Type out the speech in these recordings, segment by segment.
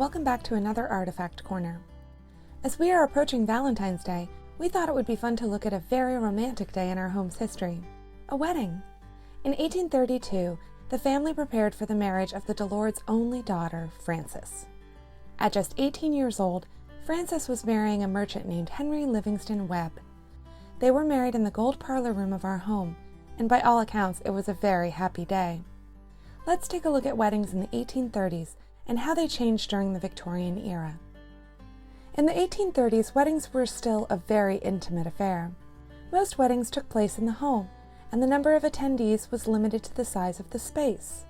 welcome back to another Artifact Corner. As we are approaching Valentine's Day, we thought it would be fun to look at a very romantic day in our home's history, a wedding. In 1832, the family prepared for the marriage of the Delord's only daughter, Frances. At just 18 years old, Frances was marrying a merchant named Henry Livingston Webb. They were married in the gold parlor room of our home, and by all accounts, it was a very happy day. Let's take a look at weddings in the 1830s and how they changed during the Victorian era. In the 1830s, weddings were still a very intimate affair. Most weddings took place in the home, and the number of attendees was limited to the size of the space.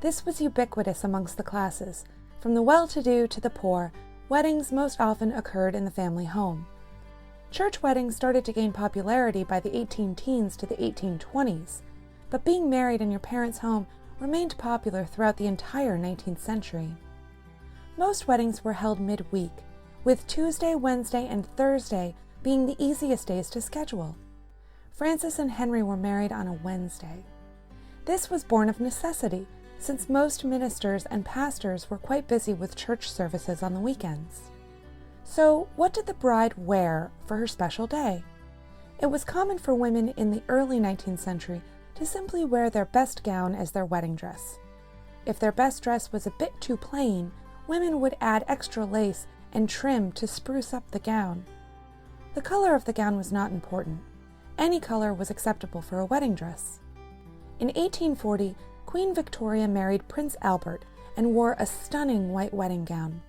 This was ubiquitous amongst the classes. From the well-to-do to the poor, weddings most often occurred in the family home. Church weddings started to gain popularity by the 18-teens to the 1820s, but being married in your parents' home remained popular throughout the entire 19th century. Most weddings were held midweek, with Tuesday, Wednesday, and Thursday being the easiest days to schedule. Frances and Henry were married on a Wednesday. This was born of necessity, since most ministers and pastors were quite busy with church services on the weekends. So, what did the bride wear for her special day? It was common for women in the early 19th century to simply wear their best gown as their wedding dress. If their best dress was a bit too plain, women would add extra lace and trim to spruce up the gown. The color of the gown was not important. Any color was acceptable for a wedding dress. In 1840, Queen Victoria married Prince Albert and wore a stunning white wedding gown.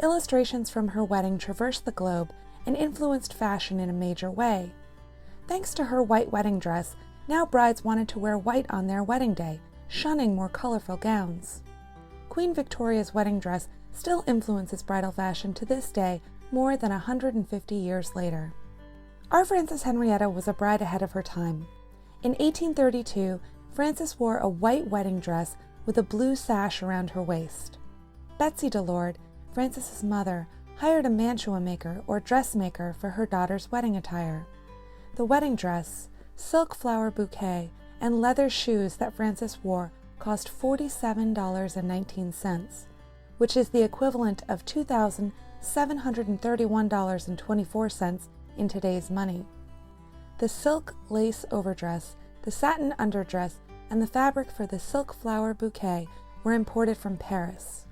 Illustrations from her wedding traversed the globe and influenced fashion in a major way. Thanks to her white wedding dress, now brides wanted to wear white on their wedding day, shunning more colorful gowns. Queen Victoria's wedding dress still influences bridal fashion to this day, more than 150 years later. Our Frances Henrietta was a bride ahead of her time. In 1832, Frances wore a white wedding dress with a blue sash around her waist. Betsy Delord, Frances's mother, hired a mantua maker or dressmaker for her daughter's wedding attire. The wedding dress, silk flower bouquet, and leather shoes that Frances wore cost $47.19, which is the equivalent of $2,731.24 in today's money. The silk lace overdress, the satin underdress, and the fabric for the silk flower bouquet were imported from Paris.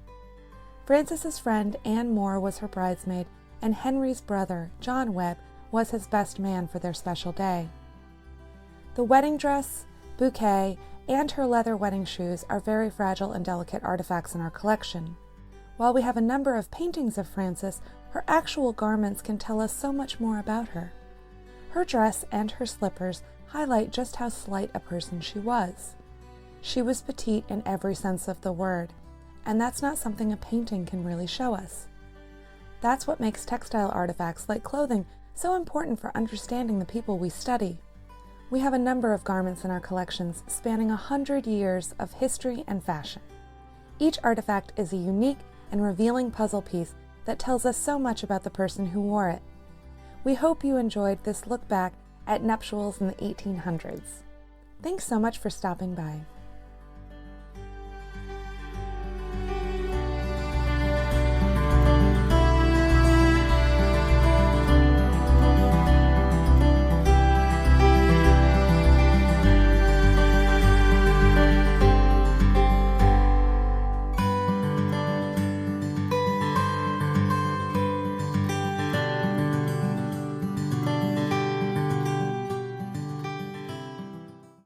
Frances's friend Anne Moore was her bridesmaid, and Henry's brother, John Webb, was his best man for their special day. The wedding dress, bouquet, and her leather wedding shoes are very fragile and delicate artifacts in our collection. While we have a number of paintings of Frances, her actual garments can tell us so much more about her. Her dress and her slippers highlight just how slight a person she was. She was petite in every sense of the word, and that's not something a painting can really show us. That's what makes textile artifacts like clothing so important for understanding the people we study. We have a number of garments in our collections spanning 100 years of history and fashion. Each artifact is a unique and revealing puzzle piece that tells us so much about the person who wore it. We hope you enjoyed this look back at nuptials in the 1800s. Thanks so much for stopping by.